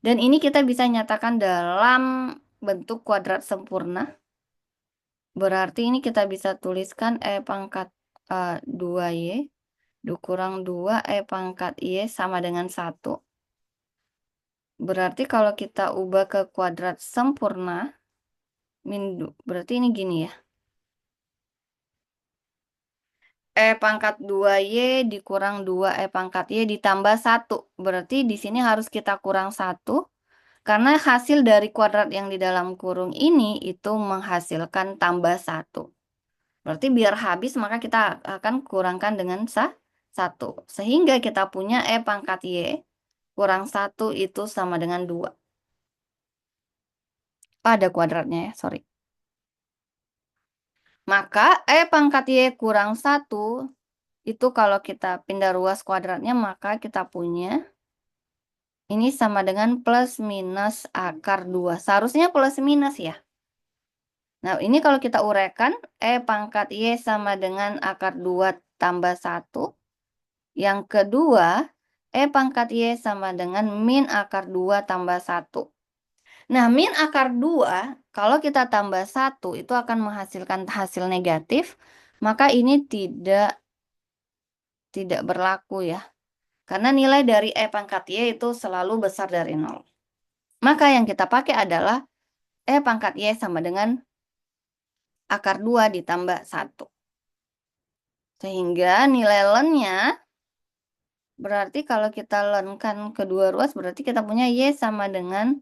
Dan ini kita bisa nyatakan dalam bentuk kuadrat sempurna. Berarti ini kita bisa tuliskan E pangkat 2Y dikurang 2 E pangkat Y sama dengan 1. Berarti kalau kita ubah ke kuadrat sempurna, berarti ini gini ya. E pangkat 2Y dikurang 2 E pangkat Y ditambah 1. Berarti di sini harus kita kurang 1. Karena hasil dari kuadrat yang di dalam kurung ini itu menghasilkan tambah 1. Berarti biar habis maka kita akan kurangkan dengan 1. Sehingga kita punya E pangkat Y kurang 1 itu sama dengan 2. Ada kuadratnya ya, sorry. Maka E pangkat Y kurang 1 itu kalau kita pindah ruas kuadratnya maka kita punya ini sama dengan plus minus akar 2. Seharusnya plus minus ya. Nah, ini kalau kita uraikan, E pangkat Y sama dengan akar 2 tambah 1. Yang kedua, E pangkat Y sama dengan min akar 2 tambah 1. Nah, min akar 2, kalau kita tambah 1, itu akan menghasilkan hasil negatif. Maka ini tidak berlaku ya. Karena nilai dari E pangkat Y itu selalu besar dari 0. Maka yang kita pakai adalah E pangkat Y sama dengan akar 2 ditambah 1. Sehingga nilai lennya, berarti kalau kita lenkan kedua ruas, berarti kita punya Y sama dengan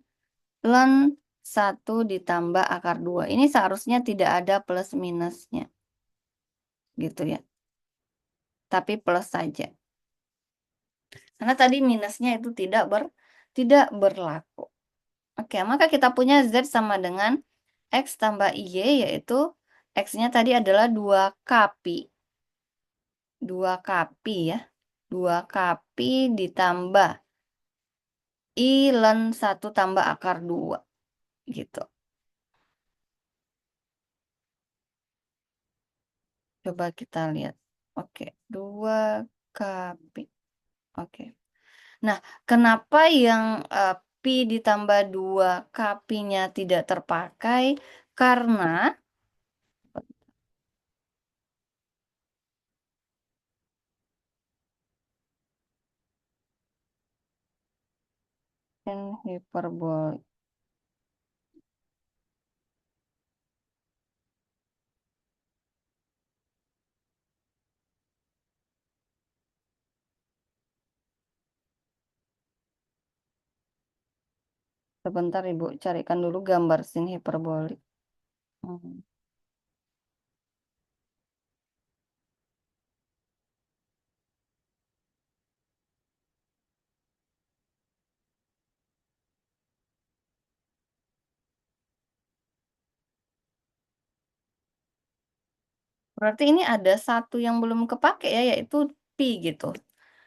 len 1 ditambah akar 2. Ini seharusnya tidak ada plus minusnya. Gitu ya. Tapi plus saja. Karena tadi minusnya itu tidak berlaku. Oke, maka kita punya Z sama dengan X tambah Y, yaitu X-nya tadi adalah 2 pi. 2 pi ya. 2 pi ditambah I ln 1 tambah akar 2. Gitu. Coba kita lihat. Oke, 2 Kpi. Oke. Nah, kenapa yang Pi ditambah 2 Kpi-nya tidak terpakai? Karena sin hiperbolik. Sebentar Ibu, carikan dulu gambar sin hiperbolik. Berarti ini ada satu yang belum kepake ya, yaitu Pi gitu.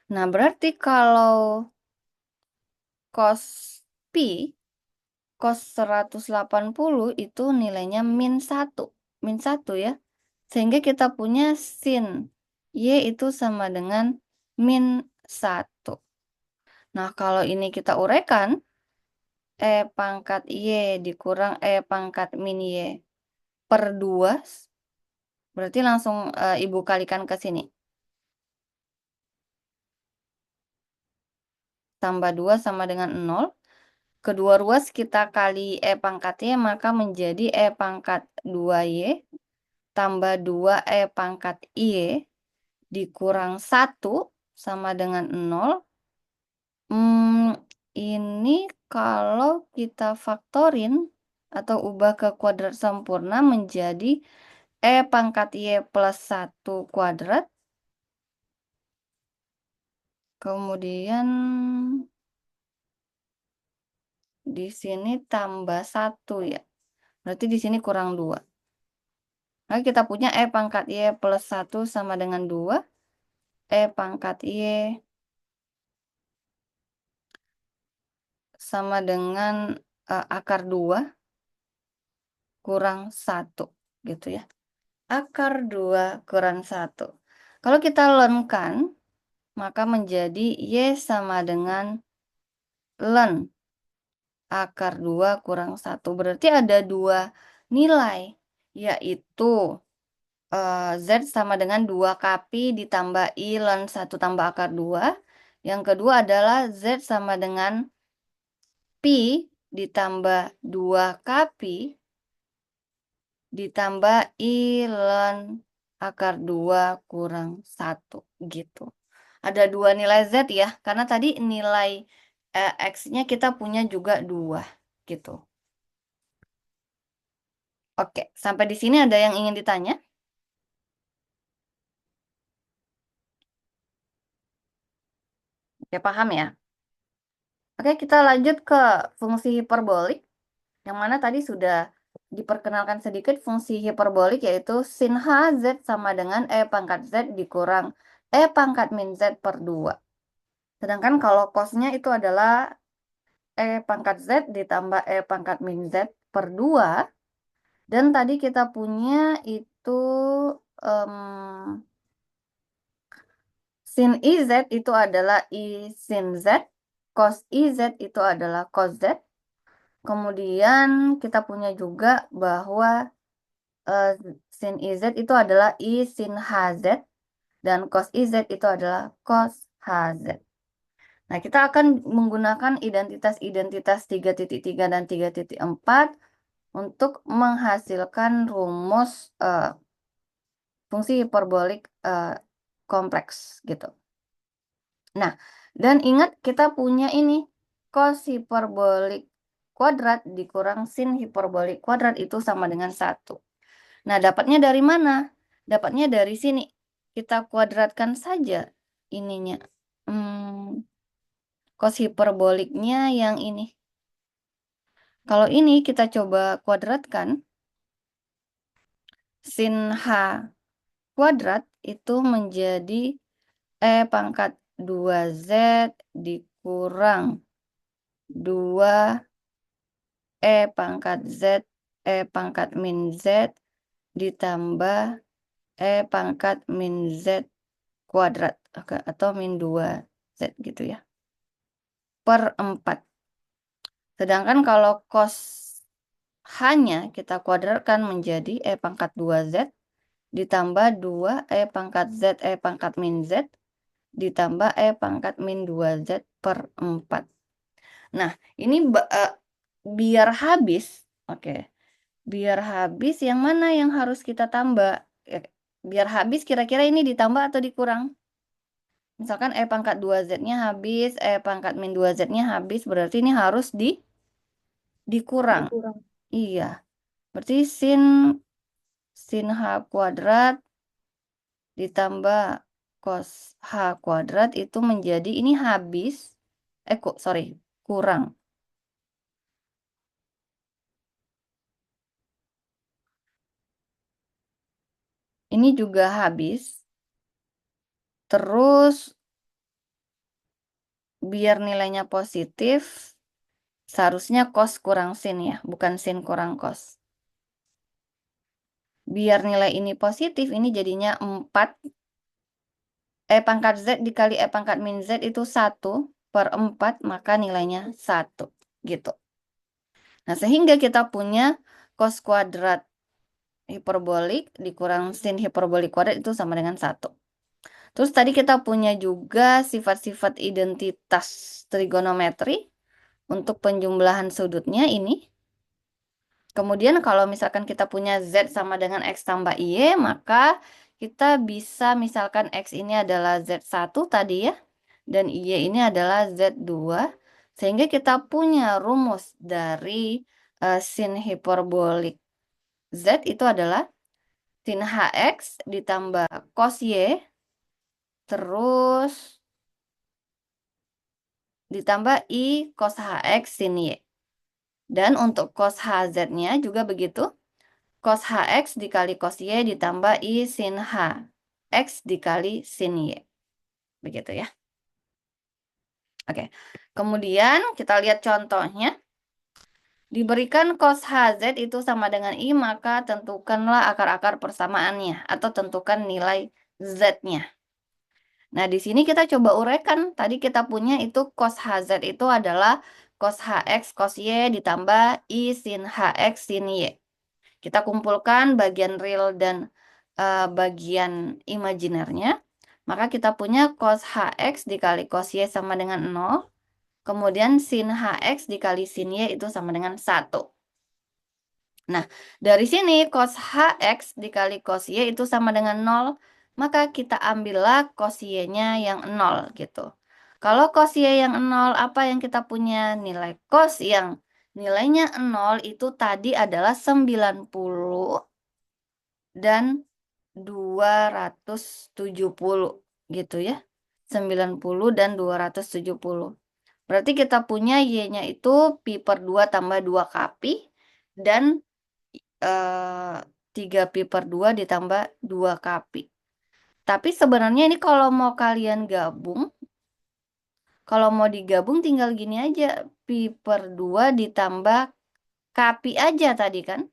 Nah, berarti kalau cos Pi, cos 180 itu nilainya min 1. Min 1 ya. Sehingga kita punya sin Y itu sama dengan min 1. Nah, kalau ini kita uraikan, E pangkat Y dikurang E pangkat min Y per 2. Berarti langsung Ibu kalikan ke sini. Tambah 2 sama dengan 0. Kedua ruas kita kali E pangkat Y, maka menjadi E pangkat 2Y tambah 2 E pangkat Y dikurang 1 sama dengan 0. Ini kalau kita faktorin atau ubah ke kuadrat sempurna menjadi E pangkat Y plus 1 kuadrat. Kemudian di sini tambah 1 ya. Berarti di sini kurang 2. Nah, kita punya E pangkat Y plus 1 sama dengan 2. E pangkat Y sama dengan akar 2 kurang 1. Gitu ya. Akar 2 kurang 1. Kalau kita lenkan, maka menjadi Y sama dengan len akar 2 kurang 1. Berarti ada 2 nilai, yaitu Z sama dengan 2 Kpi ditambah I ln 1 tambah akar 2. Yang kedua adalah Z sama dengan Pi ditambah 2 Kpi ditambah I ln akar 2 kurang 1. Gitu. Ada 2 nilai Z ya, karena tadi nilai X-nya kita punya juga 2. Gitu. Oke, sampai di sini ada yang ingin ditanya? Oke, paham ya? Oke, kita lanjut ke fungsi hiperbolik, yang mana tadi sudah diperkenalkan sedikit fungsi hiperbolik, yaitu sin H Z sama dengan E pangkat Z dikurang E pangkat min Z per 2. Sedangkan kalau cosnya itu adalah E pangkat Z ditambah E pangkat min Z per 2. Dan tadi kita punya itu sin IZ itu adalah I sin Z, cos IZ itu adalah cos Z. Kemudian kita punya juga bahwa sin IZ itu adalah I sin HZ dan cos IZ itu adalah cos HZ. Nah, kita akan menggunakan identitas-identitas 3.3 dan 3.4 untuk menghasilkan rumus fungsi hiperbolik kompleks gitu. Nah, dan ingat kita punya ini cos hiperbolik kuadrat dikurang sin hiperbolik kuadrat itu sama dengan 1. Nah, dapatnya dari mana? Dapatnya dari sini. Kita kuadratkan saja ininya. Cos hiperboliknya yang ini. Kalau ini kita coba kuadratkan. Sin H kuadrat itu menjadi E pangkat 2Z dikurang 2 E pangkat Z E pangkat min Z ditambah E pangkat min Z kuadrat. Oke, atau min 2Z gitu ya. Per 4. Sedangkan kalau cos H-nya kita kuadratkan menjadi E pangkat 2Z ditambah 2 E pangkat Z E pangkat min Z ditambah E pangkat min 2Z per 4. Nah, ini biar habis, oke. Biar habis yang mana yang harus kita tambah? Biar habis kira-kira ini ditambah atau dikurang? Misalkan E pangkat 2Z-nya habis, E pangkat min 2Z-nya habis, berarti ini harus dikurang. Dikurang. Iya. Berarti sin H kuadrat ditambah cos H kuadrat itu menjadi ini habis. Kurang. Ini juga habis. Terus biar nilainya positif, seharusnya cos kurang sin ya, bukan sin kurang cos. Biar nilai ini positif, ini jadinya 4. E pangkat Z dikali E pangkat min Z itu 1/4, maka nilainya 1. Gitu. Nah, sehingga kita punya cos kuadrat hiperbolik dikurang sin hiperbolik kuadrat itu sama dengan 1. Terus tadi kita punya juga sifat-sifat identitas trigonometri untuk penjumlahan sudutnya ini. Kemudian kalau misalkan kita punya Z sama dengan X tambah Y, maka kita bisa misalkan X ini adalah Z1 tadi ya, dan Y ini adalah Z2. Sehingga kita punya rumus dari sin hiperbolik Z itu adalah sin HX ditambah cos Y, terus ditambah I cos HX sin Y. Dan untuk cos HZ-nya juga begitu. Cos HX dikali cos Y ditambah I sin H. X dikali sin Y. Begitu ya. Oke. Kemudian kita lihat contohnya. Diberikan cos HZ itu sama dengan I, maka tentukanlah akar-akar persamaannya. Atau tentukan nilai Z-nya. Nah, di sini kita coba uraikan. Tadi kita punya itu cos HZ itu adalah cos HX cos Y ditambah I sin HX sin Y. Kita kumpulkan bagian real dan bagian imajinernya. Maka kita punya cos HX dikali cos Y sama dengan 0. Kemudian sin HX dikali sin Y itu sama dengan 1. Nah, dari sini cos HX dikali cos Y itu sama dengan 0. Maka kita ambillah cos Y-nya yang 0 gitu. Kalau cos Y yang 0, apa yang kita punya? Nilai cos yang nilainya 0 itu tadi adalah 90 dan 270 gitu ya. 90 dan 270. Berarti kita punya Y-nya itu pi per 2 tambah 2 kapi dan 3 pi per 2 ditambah 2 kapi. Tapi sebenarnya ini kalau mau kalian gabung, kalau mau digabung tinggal gini aja. Pi per 2 ditambah kapi aja tadi kan.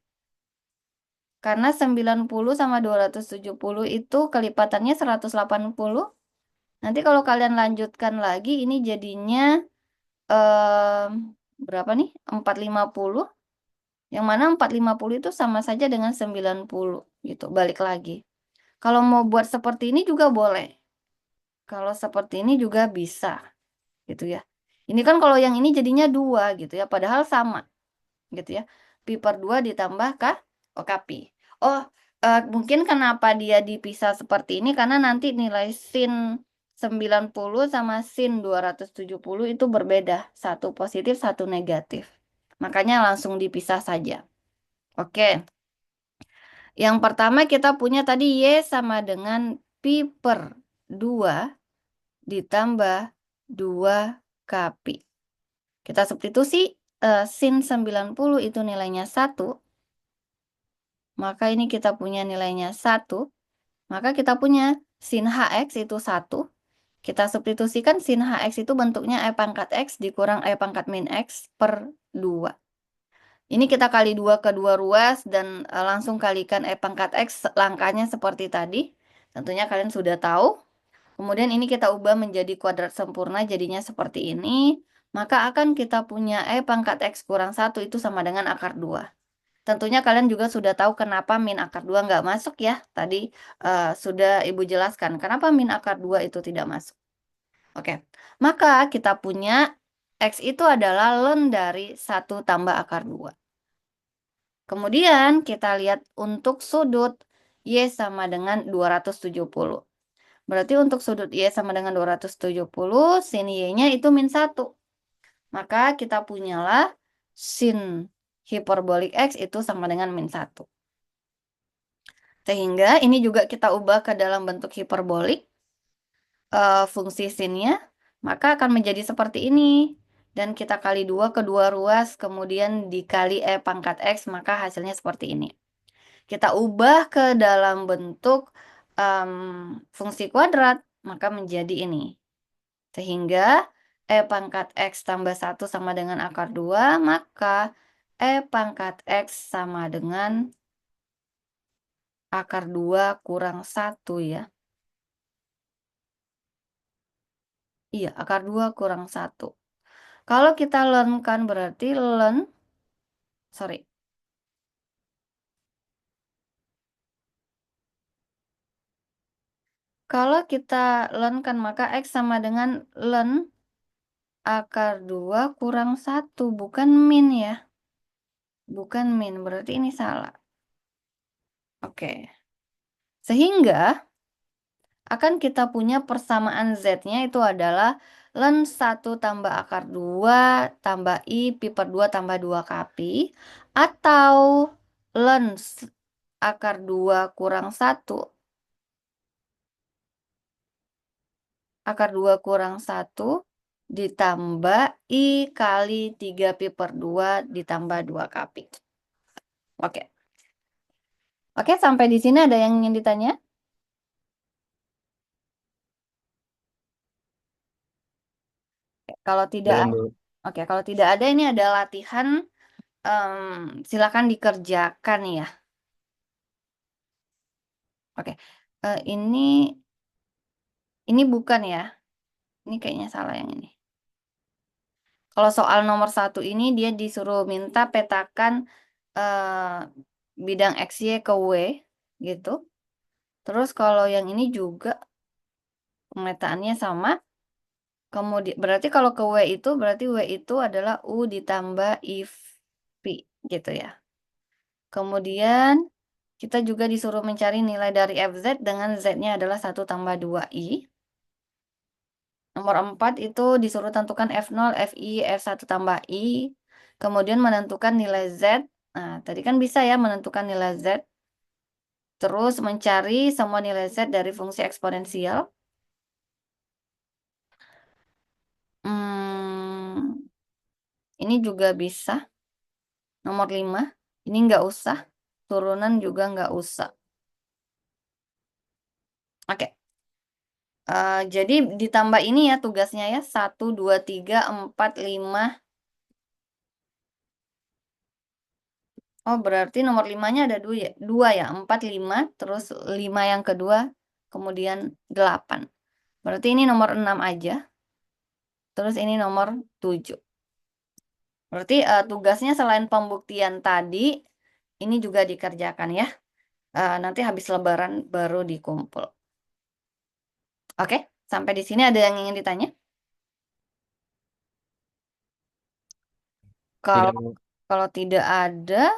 Karena 90 sama 270 itu kelipatannya 180. Nanti kalau kalian lanjutkan lagi, ini jadinya berapa nih? 450. Yang mana 450 itu sama saja dengan 90 gitu. Balik lagi. Kalau mau buat seperti ini juga boleh. Kalau seperti ini juga bisa gitu ya. Ini kan kalau yang ini jadinya 2 gitu ya. Padahal sama gitu ya. Pi per 2 ditambah kapi. Mungkin kenapa dia dipisah seperti ini. Karena nanti nilai sin 90 sama sin 270 itu berbeda. Satu positif, satu negatif. Makanya langsung dipisah saja. Oke. Yang pertama kita punya tadi Y sama dengan pi per 2 ditambah 2 kapi. Kita substitusi sin 90 itu nilainya 1. Maka ini kita punya nilainya 1. Maka kita punya sin HX itu 1. Kita substitusikan sin HX itu bentuknya E pangkat X dikurang E pangkat min X per 2. Ini kita kali 2 ke 2 ruas dan langsung kalikan E pangkat X langkahnya seperti tadi. Tentunya kalian sudah tahu. Kemudian ini kita ubah menjadi kuadrat sempurna jadinya seperti ini. Maka akan kita punya E pangkat X kurang 1 itu sama dengan akar 2. Tentunya kalian juga sudah tahu kenapa min akar 2 nggak masuk ya. Tadi sudah Ibu jelaskan kenapa min akar 2 itu tidak masuk. Oke, maka kita punya X itu adalah ln dari 1 tambah akar 2. Kemudian kita lihat untuk sudut Y sama dengan 270. Berarti untuk sudut Y sama dengan 270, sin Y-nya itu min 1. Maka kita punyalah sin hiperbolik X itu sama dengan min 1. Sehingga ini juga kita ubah ke dalam bentuk hiperbolik fungsi sinnya, maka akan menjadi seperti ini. Dan kita kali 2 ke 2 ruas, kemudian dikali E pangkat X, maka hasilnya seperti ini. Kita ubah ke dalam bentuk fungsi kuadrat, maka menjadi ini. Sehingga E pangkat X tambah 1 sama dengan akar 2, maka E pangkat X sama dengan akar 2 kurang 1 ya. Iya, akar 2 kurang 1. Kalau kita ln-kan berarti sorry. Kalau kita ln-kan maka X sama dengan ln akar 2 kurang 1, bukan min ya. Bukan min, berarti ini salah. Oke. Sehingga akan kita punya persamaan Z-nya itu adalah ln 1 tambah akar 2 tambah I pi per 2 tambah 2 kapi. Atau ln akar 2 kurang 1 akar 2 kurang 1 ditambah I kali 3 pi per 2 ditambah 2 kapi. Oke. Oke, sampai di sini ada yang ingin ditanya? Kalau tidak, Belum, Bu. oke, kalau tidak ada ini ada latihan, silakan dikerjakan ya. Oke, ini bukan ya. Ini kayaknya salah yang ini. Kalau soal nomor 1 ini dia disuruh minta petakan bidang XY ke W gitu. Terus kalau yang ini juga pemetaannya sama. Kemudian berarti kalau ke W itu berarti W itu adalah U ditambah IV gitu ya. Kemudian kita juga disuruh mencari nilai dari FZ dengan Z-nya adalah 1 tambah 2I. Nomor 4 itu disuruh tentukan F0, FI, F1 tambah I. Kemudian menentukan nilai Z. Nah, tadi kan bisa ya menentukan nilai Z. Terus mencari semua nilai Z dari fungsi eksponensial. Ini juga bisa. Nomor 5. Ini nggak usah. Turunan juga nggak usah. Oke. Jadi ditambah ini ya tugasnya ya. 1, 2, 3, 4, 5. Oh, berarti nomor 5-nya ada 2 ya. 2 ya. 4, 5. Terus 5 yang kedua. Kemudian 8. Berarti ini nomor 6 aja. Terus ini nomor 7. Berarti tugasnya selain pembuktian tadi. Ini juga dikerjakan ya. Nanti habis lebaran baru dikumpul. Oke, sampai di sini ada yang ingin ditanya? Tidak, Kalau Bu. kalau tidak ada,